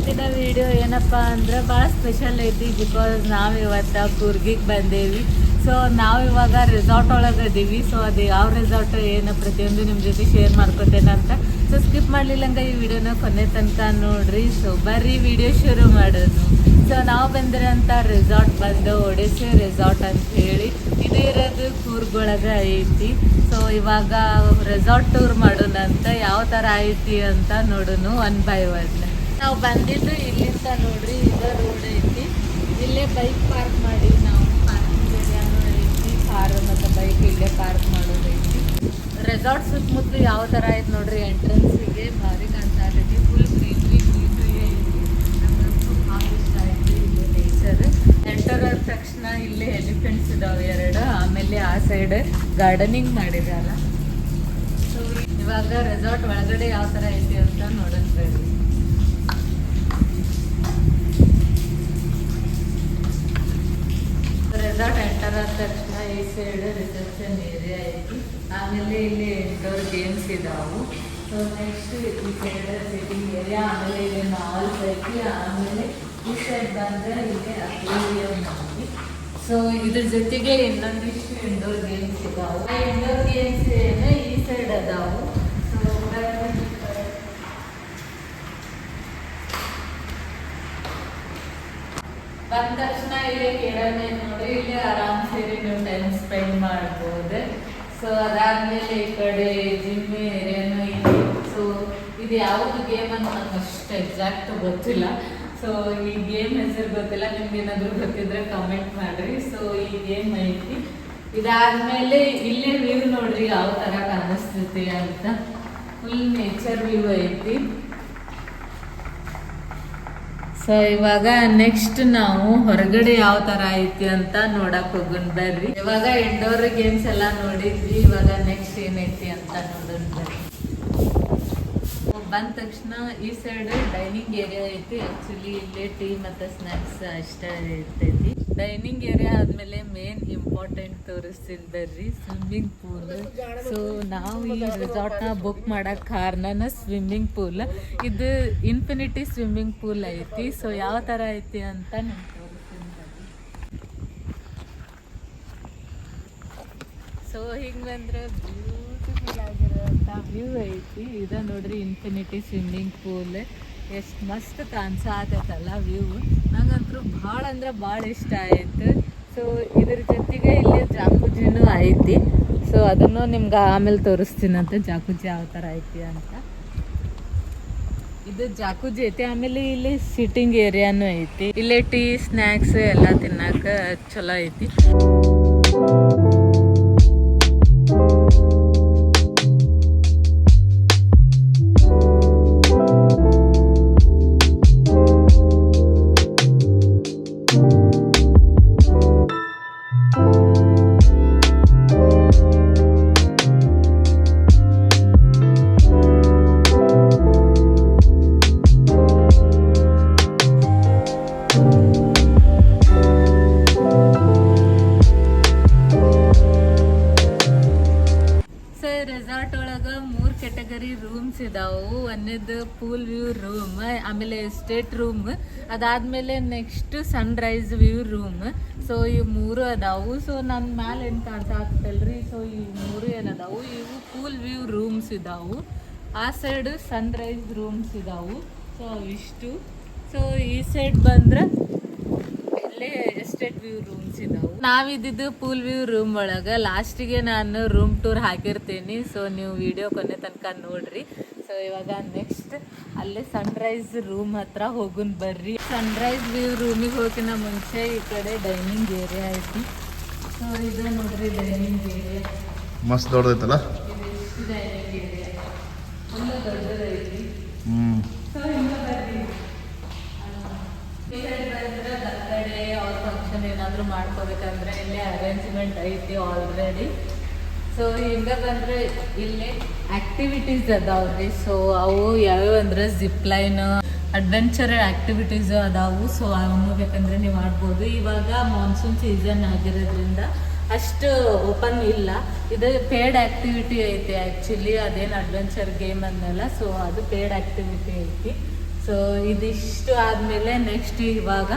ಇವತ್ತಿನ ವಿಡಿಯೋ ಏನಪ್ಪ ಅಂದ್ರೆ ಭಾಳ ಸ್ಪೆಷಲ್ ಐತಿ. ಬಿಕಾಸ್ ನಾವು ಇವತ್ತು ಕೂರ್ಗಿಗೆ ಬಂದೇವಿ. ಸೊ ನಾವು ಇವಾಗ ರೆಸಾರ್ಟ್ ಒಳಗೆ ಇದೀವಿ. ಸೊ ಅದು ಯಾವ ರೆಸಾರ್ಟ್ ಏನು ಪ್ರತಿಯೊಂದು ನಿಮ್ಮ ಜೊತೆ ಶೇರ್ ಮಾಡ್ಕೊತೇನೆ ಅಂತ. ಸೊ ಸ್ಕಿಪ್ ಮಾಡಲಿಲ್ಲಂಗೆ ಈ ವಿಡಿಯೋನ ಕೊನೆ ತನಕ ನೋಡ್ರಿ. ಸೊ ಬರ್ರಿ ವಿಡಿಯೋ ಶುರು ಮಾಡೋದು. ಸೊ ನಾವು ಬಂದಿರೋಂಥ ರೆಸಾರ್ಟ್ ಬಂದು ಒಡೆಸ್ಸೆ ರೆಸಾರ್ಟ್ ಅಂತ ಹೇಳಿ ಇದು ಇರೋದು ಕೂರ್ಗೊಳಗೆ ಐತಿ. ಸೊ ಇವಾಗ ರೆಸಾರ್ಟ್ ಟೂರ್ ಮಾಡೋಣ ಅಂತ ಯಾವ ಥರ ಐತಿ ಅಂತ ನೋಡೋಣ ಒನ್ ಬೈ ಒನ್. ನಾವು ಬಂದಿದ್ದು ಇಲ್ಲಿಂದ ನೋಡ್ರಿ, ಇದು ರೋಡ್ ಐತಿ. ಇಲ್ಲೇ ಬೈಕ್ ಪಾರ್ಕ್ ಮಾಡಿ ನಾವು ಪಾರ್ಕಿಂಗ್ ಏರಿಯಾನು ಐತಿ. ಕಾರ್ ಮತ್ತು ಬೈಕ್ ಇಲ್ಲೇ ಪಾರ್ಕ್ ಮಾಡೋದೈತಿ. ರೆಸಾರ್ಟ್ ಸುತ್ತಮುತ್ತಲು ಯಾವ ಥರ ಐತಿ ನೋಡ್ರಿ. ಎಂಟ್ರೆನ್ಸಿಗೆ ಭಾರಿ ಕಾಣ್ತಾ ಇರ್ತೈತಿ. ಫುಲ್ ಗ್ರೀನ್ರಿ ಐತಿ. ನಮಗಂತೂ ಭಾಳ ಇಷ್ಟ ಆಯ್ತು ಇಲ್ಲಿ ನೇಚರ್. ಎಂಟರ್ ಆದ ತಕ್ಷಣ ಇಲ್ಲೇ ಎಲಿಫೆಂಟ್ಸ್ ಇದಾವೆ 2. ಆಮೇಲೆ ಆ ಸೈಡ್ ಗಾರ್ಡನಿಂಗ್ ಮಾಡಿದಾರ. ಸೊ ಇವಾಗ ರೆಸಾರ್ಟ್ ಒಳಗಡೆ ಯಾವ ಥರ ಐತಿ ಅಂತ ನೋಡೋಣ ಬರ್ರಿ. ರೆಸಾರ್ಟ್ ಎಂಟರ್ ಆದ ತಕ್ಷಣ ಈ ಸೈಡ್ ರಿಸೆಪ್ಷನ್ ಏರಿಯಾ ಐತಿ. ಆಮೇಲೆ ಇಲ್ಲಿ ಇಂಡೋರ್ ಗೇಮ್ಸ್ ಇದಾವು. ಸೊ ನೆಕ್ಸ್ಟ್ ಈ ಸೈಡ್ ಸಿಟಿಂಗ್ ಏರಿಯಾ. ಆಮೇಲೆ ಇಲ್ಲಿ ಮಾಲ್ಸ್ ಐತಿ. ಆಮೇಲೆ ಈ ಸೈಡ್ ಬಂದರೆ ಇಲ್ಲಿ ಅಕ್ವೇರಿಯಂ ಐತಿ. ಸೊ ಇದ್ರ ಜೊತೆಗೆ ಇನ್ನೊಂದಿಷ್ಟು ಇಂಡೋರ್ ಗೇಮ್ಸ್ ಇದಾವು. ಆ ಇಂಡೋರ್ ಗೇಮ್ಸ್ ಏನು ಈ ಸೈಡ್ ಅದಾವು. ಸೊ ಬಂದ ತಕ್ಷಣ ಇಲ್ಲಿ ಕೇರಳ ನೋಡ್ರಿ, ಇಲ್ಲಿ ಆರಾಮ್ ಸೇರಿ ನೀವು ಟೈಮ್ ಸ್ಪೆಂಡ್ ಮಾಡ್ಬೋದು. ಸೊ ಅದಾದ್ಮೇಲೆ ಈ ಕಡೆ ಜಿಮ್ ಏರಿಯಾನು ಇದೆ. ಸೊ ಇದು ಯಾವುದು ಗೇಮ್ ಅಂತ ನಂಗೆ ಅಷ್ಟು ಎಕ್ಸಾಕ್ಟ್ ಗೊತ್ತಿಲ್ಲ. ಸೊ ಈ ಗೇಮ್ ಹೆಸರು ಗೊತ್ತಿಲ್ಲ. ನಿಮ್ಗೆ ಏನಾದರೂ ಗೊತ್ತಿದ್ರೆ ಕಮೆಂಟ್ ಮಾಡ್ರಿ. ಸೊ ಈ ಗೇಮ್ ಐತಿ. ಇದಾದ್ಮೇಲೆ ಇಲ್ಲೇ ವ್ಯೂ ನೋಡ್ರಿ ಯಾವ ಥರ ಕಾಣಿಸ್ತೈತಿ ಅಂತ. ಫುಲ್ ನೇಚರ್ ವ್ಯೂ ಐತಿ. ಸೊ ಇವಾಗ ನೆಕ್ಸ್ಟ್ ನಾವು ಹೊರಗಡೆ ಯಾವ ಥರ ಐತಿ ಅಂತ ನೋಡಕ್ ಹೋಗೋಣ ಬರ್ರಿ. ಇವಾಗ ಇಂಡೋರ್ ಗೇಮ್ಸ್ ಎಲ್ಲ ನೋಡಿದ್ವಿ. ಇವಾಗ ನೆಕ್ಸ್ಟ್ ಏನೈತಿ ಅಂತ ನೋಡೋಣ ಬರ್ರಿ. ಬಂದ ತಕ್ಷಣ ಈ ಸೈಡ್ ಡೈನಿಂಗ್ ಏರಿಯಾ ಐತಿ. ಆ್ಯಕ್ಚುಲಿ ಇಲ್ಲಿ ಟೀ ಮತ್ತು ಸ್ನ್ಯಾಕ್ಸ್ ಅಷ್ಟೇ ಇರ್ತೈತಿ. ಡೈನಿಂಗ್ ಏರಿಯಾ ಆದಮೇಲೆ ಮೇನ್ ಇಂಪಾರ್ಟೆಂಟ್ ತೋರಿಸ್ತೀನಿ ಬರ್ರಿ, ಸ್ವಿಮ್ಮಿಂಗ್ ಪೂಲ್. ಸೊ ನಾವು ಈ ರೆಸಾರ್ಟ್ನ ಬುಕ್ ಮಾಡೋಕ್ಕೆ ಕಾರಣನ ಸ್ವಿಮ್ಮಿಂಗ್ ಪೂಲ್. ಇದು ಇನ್ಫಿನಿಟಿ ಸ್ವಿಮ್ಮಿಂಗ್ ಪೂಲ್ ಐತಿ. ಸೊ ಯಾವ ಥರ ಐತಿ ಅಂತ ನಾನು ತೋರಿಸ್ತೀನಿ ಬರ್ರಿ. ಸೊ ಹಿಂಗೆ ಬಂದ್ರೆ ಬ್ಯೂಟಿಫುಲ್ ಆಗಿರೋಂಥ ವ್ಯೂ ಐತಿ. ಇದು ನೋಡ್ರಿ ಇನ್ಫಿನಿಟಿ ಸ್ವಿಮ್ಮಿಂಗ್ ಪೂಲ್. ಎಷ್ಟು ಮಸ್ತ್ ಕಾಣಿಸತ್ತಲ್ಲ ವ್ಯೂ. ನಂಗಂತೂ ಭಾಳ ಅಂದ್ರೆ ಭಾಳ ಇಷ್ಟ ಆಯಿತು. ಸೊ ಇದ್ರ ಜೊತೆಗೆ ಇಲ್ಲಿ ಜಾಕುಜಿನೂ ಐತಿ. ಸೊ ಅದನ್ನು ನಿಮ್ಗೆ ಆಮೇಲೆ ತೋರಿಸ್ತೀನಂತ ಜಾಕುಜಿ ಯಾವ ಥರ ಐತಿ ಅಂತ. ಇದು ಜಾಕುಜಿ ಐತಿ. ಆಮೇಲೆ ಇಲ್ಲಿ ಸಿಟ್ಟಿಂಗ್ ಏರಿಯಾನು ಐತಿ. ಇಲ್ಲೇ ಟೀ ಸ್ನ್ಯಾಕ್ಸ್ ಎಲ್ಲ ತಿನ್ನಕ್ಕೆ ಚಲೋ ಐತಿ. ರೆಸಾರ್ಟ್ ಒಳಗೆ 3 ಕ್ಯಾಟಗರಿ ರೂಮ್ಸ್ ಇದಾವು. ಒಂದೇದು ಪೂಲ್ ವ್ಯೂ ರೂಮ್, ಆಮೇಲೆ ಎಸ್ಟೇಟ್ ರೂಮ್, ಅದಾದ್ಮೇಲೆ next Sunrise view room. So ಈ 3 ಅದಾವು. ಸೊ ನನ್ನ ಮ್ಯಾಲೆ ಏನು ಕಾಣ್ಸಾಕ್ತಲ್ರಿ. ಸೊ ಈ 3 ಏನದಾವು, ಇವು ಪೂಲ್ ವ್ಯೂ ರೂಮ್ಸ್ ಇದಾವು. ಆ ಸೈಡ್ ಸನ್ರೈಸ್ ರೂಮ್ಸ್ ಇದಾವು. ಸೊ ಇಷ್ಟು. ಸೊ ಈ ಸೈಡ್ ಬಂದ್ರೆ ಇಲ್ಲೇ ಎಸ್ಟೇಟ್ ವ್ಯೂ ರೂಮ್ಸ್ ಇದಾವು. ನಾವಿದ್ದು ಪೂಲ್ ವ್ಯೂ ರೂಮ್ ಒಳಗೆ. ಲಾಸ್ಟಿಗೆ ನಾನು ರೂಮ್ ಟೂರ್ ಹಾಕಿರ್ತೀನಿ. ಸೊ ನೀವು ವಿಡಿಯೋ ಕೊನೆ ತನಕ ನೋಡ್ರಿ. ಸೊ ಇವಾಗ ನೆಕ್ಸ್ಟ್ ಅಲ್ಲೇ ಸನ್ರೈಸ್ ರೂಮ್ ಹತ್ರ ಹೋಗುನ್ ಬರ್ರಿ. ಸನ್ರೈಸ್ ವ್ಯೂ ರೂಮಿಗೆ ಹೋಗಿನ ಮುಂಚೆ ಈ ಕಡೆ ಡೈನಿಂಗ್ ಏರಿಯಾ ಐತಿ. ಸೊ ಇದು ನೋಡ್ರಿ ಡೈನಿಂಗ್ ಏರಿಯಾ ಮಸ್ತ್ ದೊಡ್ಡದೈತಲ್ಲ. ಇದು ಡೈನಿಂಗ್ ಏರಿಯಾ ಫುಲ್ ದೊಡ್ಡದೈತಿ. ಸೊ ಹಿಂಗ ಬರ್ರಿ. ಬರ್ತಡೇ ಅವ್ರ ಫಂಕ್ಷನ್ ಏನಾದರೂ ಮಾಡ್ಕೋಬೇಕಂದ್ರೆ ಇಲ್ಲೇ ಅರೇಂಜ್ಮೆಂಟ್ ಐತಿ ಆಲ್ರೆಡಿ. ಸೊ ಹಿಂಗೆ ಬಂದರೆ ಇಲ್ಲಿ ಆ್ಯಕ್ಟಿವಿಟೀಸ್ ಅದಾವ್ರಿ. ಸೊ ಅವು ಯಾವ್ಯಾವ ಅಂದ್ರೆ ಜಿಪ್ ಲೈನ್, ಅಡ್ವೆಂಚರ್ ಆ್ಯಕ್ಟಿವಿಟೀಸು ಅದಾವು. ಸೊ ಅವನು ಬೇಕಂದ್ರೆ ನೀವು ಆಡ್ಬೋದು. ಇವಾಗ ಮಾನ್ಸೂನ್ ಸೀಸನ್ ಆಗಿರೋದ್ರಿಂದ ಅಷ್ಟು ಓಪನ್ ಇಲ್ಲ. ಇದು ಪೇಯ್ಡ್ ಆ್ಯಕ್ಟಿವಿಟಿ ಐತಿ ಆ್ಯಕ್ಚುಲಿ. ಅದೇನು ಅಡ್ವೆಂಚರ್ ಗೇಮ್ ಅನ್ನಲ್ಲ. ಸೊ ಅದು ಪೇಯ್ಡ್ ಆ್ಯಕ್ಟಿವಿಟಿ ಐತಿ. ಸೊ ಇದಿಷ್ಟು ಆದಮೇಲೆ ನೆಕ್ಸ್ಟ್ ಇವಾಗ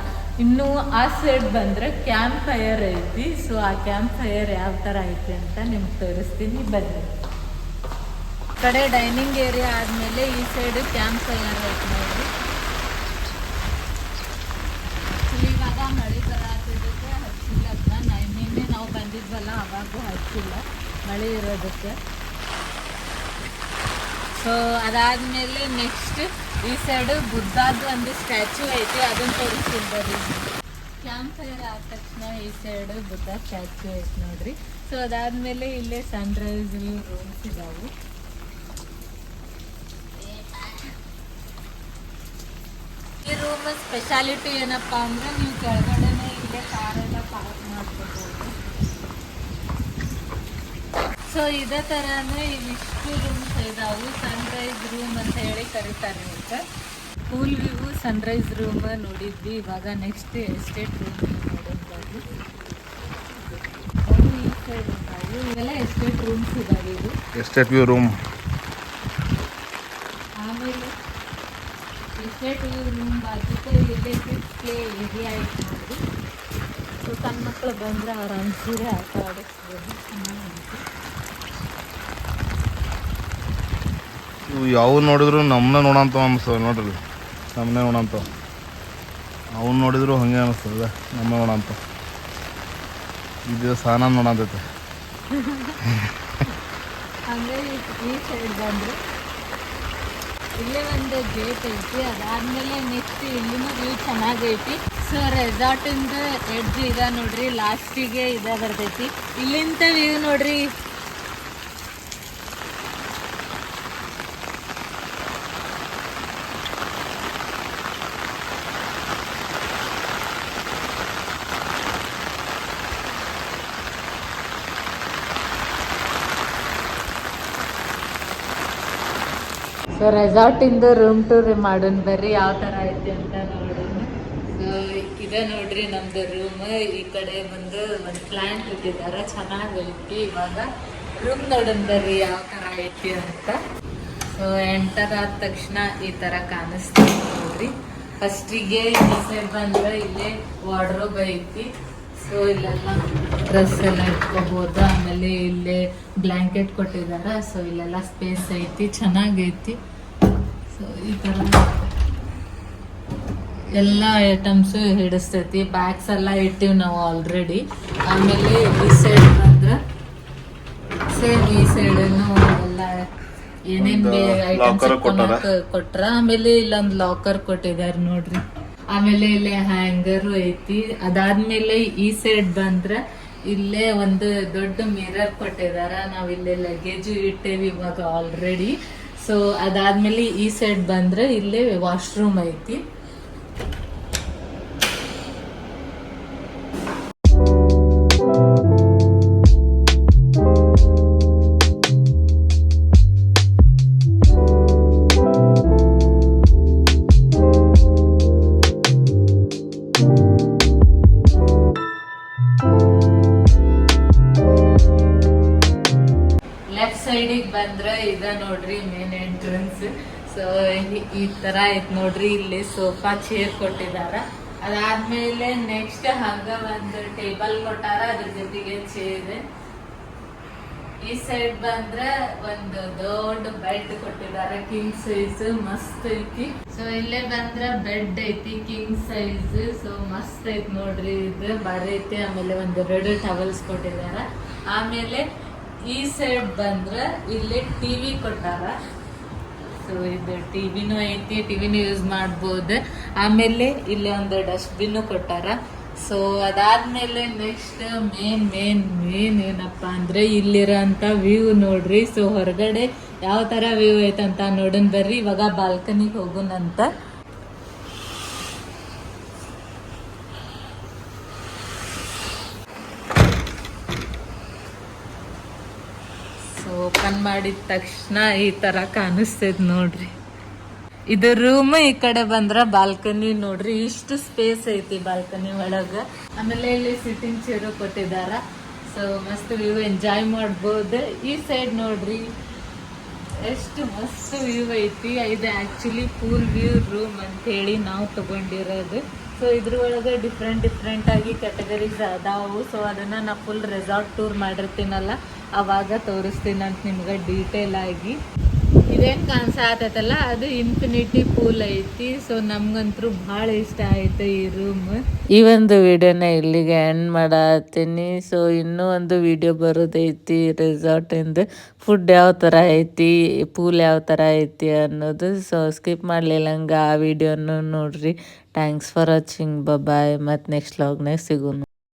ಇನ್ನು ಆ ಸೈಡ್ ಬಂದರೆ ಕ್ಯಾಂಪ್ ಫೈರ್ ಐತಿ. ಸೊ ಆ ಕ್ಯಾಂಪ್ ಫೈರ್ ಯಾವ ಥರ ಐತಿ ಅಂತ ನಿಮ್ಗೆ ತೋರಿಸ್ತೀನಿ ಬರ್ರಿ. ಕಡೆ ಡೈನಿಂಗ್ ಏರಿಯಾ ಆದಮೇಲೆ ಈ ಸೈಡ್ ಕ್ಯಾಂಪ್ ಫೈರ್ ಐತಿ ನೋಡ್ರಿ. ಇವಾಗ ಮಳೆ ಬರತ್ತಿದ್ದಕ್ಕೆ ಹಚ್ಚಿಲ್ಲ ಅದನ್ನ. ನಿನ್ನೆ ನಾವು ಬಂದಿದ್ವಲ್ಲ ಅವಾಗೂ ಹಚ್ಚಿಲ್ಲ ಮಳೆ ಇರೋದಕ್ಕೆ. ಸೊ ಅದಾದಮೇಲೆ ನೆಕ್ಸ್ಟ್ ಈ ಸೈಡು ಬುದ್ಧದ್ದು ಒಂದು ಸ್ಟ್ಯಾಚ್ಯೂ ಐತಿ, ಅದನ್ನು ತೋರಿಸ್ತೀನಿ ಬರ್ರಿ. ಕ್ಯಾಂಪ್ ಫೈರ್ ಆದ ತಕ್ಷಣ ಈ ಸೈಡು ಬುದ್ಧ ಸ್ಟ್ಯಾಚ್ಯೂ ಐತಿ ನೋಡ್ರಿ. ಸೊ ಅದಾದಮೇಲೆ ಇಲ್ಲೇ ಸನ್ರೈಸ್ ರೂಮ್ಸ್ ಇದಾವು. ಈ ರೂಮ್ ಸ್ಪೆಷಾಲಿಟಿ ಏನಪ್ಪ ಅಂದ್ರೆ ನೀವು ಕೆಳಗಡೆನೆ ಇಲ್ಲೇ ಕಾರೆಲ್ಲ ಪಾರ್ಕ್ ಮಾಡ್ಕೋಬಹುದು. ಸೊ ಇದೇ ಥರನೇ ಇವಿಷ್ಟು ರೂಮ್ಸ್ ಇದಾವು. ಸನ್ರೈಸ್ ರೂಮ್ ಅಂತ ಹೇಳಿ ಕರೀತಾರೆ ಇದಕ್ಕೆ. ಕೂಲ್ ವ್ಯೂ ಸನ್ರೈಸ್ ರೂಮ್ ನೋಡಿದ್ವಿ. ಇವಾಗ ನೆಕ್ಸ್ಟ್ ಎಸ್ಟೇಟ್ ರೂಮ್ ನೋಡೋದು. ಈ ಸೈಡ್ ಇದ್ದಾವೆ ಇವೆಲ್ಲ ಎಸ್ಟೇಟ್ ರೂಮ್ಸ್ ಇದಾವೆ. ಇದು ಎಸ್ಟೇಟ್ ವ್ಯೂ ರೂಮ್. ಆಮೇಲೆ ಎಸ್ಟೇಟ್ ವ್ಯೂ ರೂಮ್ ಬಾಜುಕ್ಕೆ ಇಲ್ಲೇ ಪ್ಲೇ ಏರಿಯಾ ಐತೆ ನೋಡಿ. ಸೊ ಸಣ್ಣ ಮಕ್ಕಳು ಬಂದರೆ ಅವ್ರ ಅನ್ಸೂರೆ ಆಟ ಆಡಿಸ್ಬೋದು. ಇವು ಯಾವ ನೋಡಿದ್ರು ನಮ್ಮನ್ನ ನೋಡಂತವ ಅನಿಸ್ತವೆ ನೋಡ್ರಿ. ನಮ್ಮನ್ನೇ ನೋಡಂತವ. ಅವನ್ನ ನೋಡಿದ್ರು ಹಂಗೆ ಅನಿಸ್ತದೆ ನಮ್ಮ ನೋಡಂತ. ಇದು ಸಾನ ನೋಡಂತೈತೆ. ಹಂಗೆ ಈ ಸೈಡ್ ಬಂದರೆ ಇಲ್ಲೇ ಒಂದು ಗೇಟ್ ಐತಿ. ಅದಾದಮೇಲೆ ನೆಕ್ಸ್ಟ್ ಇಲ್ಲಿನೂ ವ್ಯೂ ಚೆನ್ನಾಗೈತಿ. ಸೊ ರೆಸಾರ್ಟಿಂದ ಎಡ್ಜ್ ಇದೆ ನೋಡ್ರಿ, ಲಾಸ್ಟಿಗೆ ಇದೆ ಬರ್ತೈತಿ. ಇಲ್ಲಿಂದ ವ್ಯೂ ನೋಡ್ರಿ. ಸೊ ರೆಸಾರ್ಟಿಂದ ರೂಮ್ ಟೂರ್ ಮಾಡೋಣ ಬರ್ರಿ, ಯಾವ ಥರ ಐತಿ ಅಂತ ನೋಡೋಣ. ಸೊ ಇದೆ ನೋಡ್ರಿ ನಮ್ದು ರೂಮ್. ಈ ಕಡೆ ಬಂದು ಒಂದು ಪ್ಲಾಂಟ್ ಇಟ್ಟಿದ್ದಾರೆ, ಚೆನ್ನಾಗೈತಿ. ಇವಾಗ ರೂಮ್ ನೋಡೋಣ ಬರ್ರಿ ಯಾವ ಥರ ಐತಿ ಅಂತ. ಸೊ ಎಂಟರ್ ಆದ ತಕ್ಷಣ ಈ ಥರ ಕಾಣಿಸ್ತೀವಿ ನೋಡ್ರಿ. ಫಸ್ಟಿಗೆ ಈ ಸೈಡ್ ಬಂದ್ರೆ ಇಲ್ಲೇ ವಾರ್ಡ್ರೋಬ್ ಐತಿ. ಸೊ ಇಲ್ಲೆಲ್ಲ ಡ್ರೆಸ್ ಎಲ್ಲ ಇಟ್ಕೋಬೋದು. ಆಮೇಲೆ ಇಲ್ಲೇ ಬ್ಲ್ಯಾಂಕೆಟ್ ಕೊಟ್ಟಿದ್ದಾರೆ. ಸೊ ಇಲ್ಲೆಲ್ಲ ಸ್ಪೇಸ್ ಐತಿ, ಚೆನ್ನಾಗೈತಿ. ಸೊ ಈ ಥರ ಎಲ್ಲ ಐಟಮ್ಸು ಹಿಡಿಸ್ತೈತಿ. ಬ್ಯಾಗ್ಸ್ ಎಲ್ಲ ಇಟ್ಟಿವಿ ನಾವು ಆಲ್ರೆಡಿ. ಆಮೇಲೆ ಈ ಸೈಡ್ ಬಂದ್ರೆ ಸೇಮ್ ಈ ಸೈಡನ್ನು ಎಲ್ಲ ಏನೇನು ಐಟಮ್ಸ್ ಕೊಟ್ರ. ಆಮೇಲೆ ಇಲ್ಲೊಂದು ಲಾಕರ್ ಕೊಟ್ಟಿದ್ದಾರೆ ನೋಡ್ರಿ. ಆಮೇಲೆ ಇಲ್ಲೇ ಹ್ಯಾಂಗರು ಐತಿ. ಅದಾದ್ಮೇಲೆ ಈ ಸೈಡ್ ಬಂದ್ರೆ ಇಲ್ಲೇ ಒಂದು ದೊಡ್ಡ ಮಿರರ್ ಕೊಟ್ಟಿದಾರ. ನಾವ್ ಇಲ್ಲೇ ಲಗೇಜು ಇಟ್ಟೇವಿ ಇವಾಗ ಆಲ್ರೆಡಿ. ಸೊ ಅದಾದ್ಮೇಲೆ ಈ ಸೈಡ್ ಬಂದ್ರೆ ಇಲ್ಲೇ ವಾಶ್ರೂಮ್ ಐತಿ. ಸೈಡಿಗೆ ಬಂದ್ರೆ ಇದ ನೋಡ್ರಿ ಮೇನ್ ಎಂಟ್ರೆನ್ಸ್. ಸೊ ಈ ತರ ಐತ್ ನೋಡ್ರಿ. ಇಲ್ಲಿ ಸೋಫಾ ಚೇರ್ ಕೊಟ್ಟಿದಾರ. ಅದಾದ್ಮೇಲೆ ನೆಕ್ಸ್ಟ್ ಹಂಗ ಒಂದು ಟೇಬಲ್ ಕೊಟ್ಟಾರ, ಅದ್ರ ಜೊತೆಗೆ ಚೇರ್. ಈ ಸೈಡ್ ಬಂದ್ರೆ ಒಂದು ದೊಡ್ಡ ಬೆಡ್ ಕೊಟ್ಟಿದಾರ, ಕಿಂಗ್ ಸೈಜ್, ಮಸ್ತ್ ಐತಿ. ಸೊ ಇಲ್ಲೇ ಬಂದ್ರೆ ಬೆಡ್ ಐತಿ ಕಿಂಗ್ ಸೈಜ್. ಸೊ ಮಸ್ತ್ ಐತಿ ನೋಡ್ರಿ, ಇದು ಬಾರಿ ಐತಿ. ಆಮೇಲೆ ಒಂದು 2 ಟವಲ್ಸ್ ಕೊಟ್ಟಿದಾರ. ಆಮೇಲೆ ಈ ಸೈಡ್ ಬಂದ್ರೆ ಇಲ್ಲಿ ಟಿವಿ ಕೊಟ್ಟಾರ. ಸೊ ಇದು ಟಿವಿನೂ ಐತಿ, ಟಿವಿನೂ ಯೂಸ್ ಮಾಡ್ಬೋದು. ಆಮೇಲೆ ಇಲ್ಲಿ ಒಂದು ಡಸ್ಟ್ಬಿನ್ ಕೊಟ್ಟಾರ. ಸೊ ಅದಾದ್ಮೇಲೆ ನೆಕ್ಸ್ಟ್ ಮೇನ್ ಏನಪ್ಪಾ ಅಂದ್ರೆ ಇಲ್ಲಿರೋಂಥ ವ್ಯೂ ನೋಡ್ರಿ. ಸೊ ಹೊರಗಡೆ ಯಾವ ತರ ವ್ಯೂ ಐತಂತ ನೋಡೋಣ ಬರ್ರಿ. ಇವಾಗ ಬಾಲ್ಕನಿಗೆ ಹೋಗೋಣಂತ. ಓಪನ್ ಮಾಡಿದ ತಕ್ಷಣ ಈ ತರ ಕಾಣಿಸ್ತೈತಿ ನೋಡ್ರಿ. ಇದು ರೂಮ್. ಈ ಕಡೆ ಬಂದ್ರ ಬಾಲ್ಕನಿ ನೋಡ್ರಿ. ಇಷ್ಟು ಸ್ಪೇಸ್ ಐತಿ ಬಾಲ್ಕನಿ ಒಳಗ. ಆಮೇಲೆ ಇಲ್ಲಿ ಸಿಟ್ಟಿಂಗ್ ಚೇರು ಕೊಟ್ಟಿದಾರ. ಸೊ ಮಸ್ತ್ ವ್ಯೂ ಎಂಜಾಯ್ ಮಾಡ್ಬೋದು. ಈ ಸೈಡ್ ನೋಡ್ರಿ ಎಷ್ಟು ಮಸ್ತ್ ವ್ಯೂ ಐತಿ. ಇದು ಆ್ಯಕ್ಚುಲಿ ಪೂಲ್ ವ್ಯೂ ರೂಮ್ ಅಂತೇಳಿ ನಾವು ತಗೊಂಡಿರೋದು. ಸೊ ಇದ್ರ ಒಳಗೆ ಡಿಫ್ರೆಂಟ್ ಆಗಿ ಕ್ಯಾಟಗರೀಸ್ ಅದಾವು. ಸೊ ಅದನ್ನು ನಾ ಫುಲ್ ರೆಸಾರ್ಟ್ ಟೂರ್ ಮಾಡಿರ್ತೀನಲ್ಲ ಅವಾಗ ತೋರಿಸ್ತೀನಿ ಅಂತ ನಿಮ್ಗೆ ಡೀಟೇಲ್ ಆಗಿ. ಇದೇನು ಕಾಣಿಸತ್ತಲ್ಲ ಅದು ಇನ್ಫಿನಿಟಿ ಪೂಲ್ ಐತಿ. ಸೊ ನಮ್ಗಂತೂ ಭಾಳ ಇಷ್ಟ ಆಯ್ತು ಈ ರೂಮ್. ಈ ಒಂದು ವಿಡಿಯೋನ ಇಲ್ಲಿಗೆ ಎಂಡ್ ಮಾಡತ್ತೀನಿ. ಸೊ ಇನ್ನೂ ಒಂದು ವಿಡಿಯೋ ಬರೋದೈತಿ ರೆಸಾರ್ಟಿಂದು, ಫುಡ್ ಯಾವ ಥರ ಐತಿ, ಪೂಲ್ ಯಾವ ಥರ ಐತಿ ಅನ್ನೋದು. ಸೊ ಸ್ಕಿಪ್ ಮಾಡಲಿಲ್ಲಂಗೆ ಆ ವಿಡಿಯೋನು ನೋಡ್ರಿ. Thanks for watching. ಬಾಯ್. ಮತ್ತು ನೆಕ್ಸ್ಟ್ ವ್ಲಾಗ್ನಾಗ ಸಿಗೋಣ.